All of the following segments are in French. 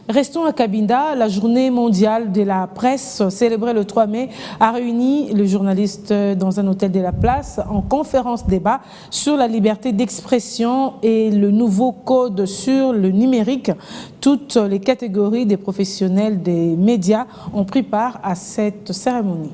Restons à Cabinda. La journée mondiale de la presse célébrée le 3 mai a réuni les journalistes dans un hôtel de la place en conférence débat sur la liberté d'expression et le nouveau code sur le numérique. Toutes les catégories des professionnels des médias ont pris part à cette cérémonie.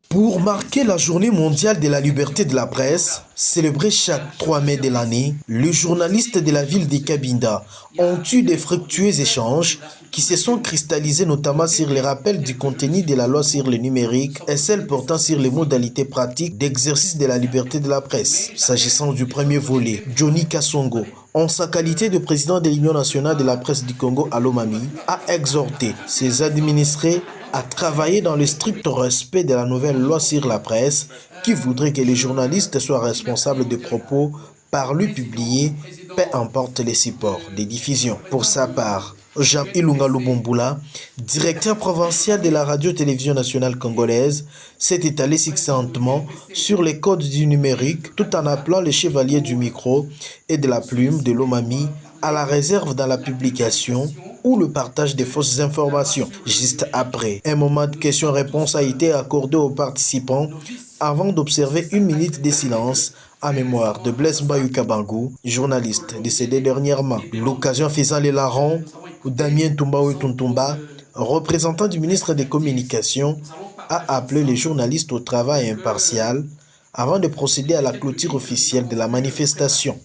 Pour marquer la journée mondiale de la liberté de la presse, célébrée chaque 3 mai de l'année, les journalistes de la ville de Cabinda ont eu des fructueux échanges qui se sont cristallisés notamment sur les rappels du contenu de la loi sur le numérique et celles portant sur les modalités pratiques d'exercice de la liberté de la presse. S'agissant du premier volet, Johnny Kassongo, en sa qualité de président de l'Union nationale de la presse du Congo à Lomami, a exhorté ses administrés à travailler dans le strict respect de la nouvelle loi sur la presse qui voudrait que les journalistes soient responsables des propos parlus publiés, peu importe les supports de diffusion. Pour sa part, Jean Ilunga Lubumbula, directeur provincial de la radio-télévision nationale congolaise, s'est étalé succinctement sur les codes du numérique tout en appelant les chevaliers du micro et de la plume de Lomami à la réserve dans la publication ou le partage des fausses informations. Juste après, un moment de questions-réponses a été accordé aux participants avant d'observer une minute de silence en mémoire de Blaise Mbayou Kabangou, journaliste décédé dernièrement. L'occasion faisant les larrons, Damien Tumbaou Tuntumba, représentant du ministre des Communications, a appelé les journalistes au travail impartial avant de procéder à la clôture officielle de la manifestation.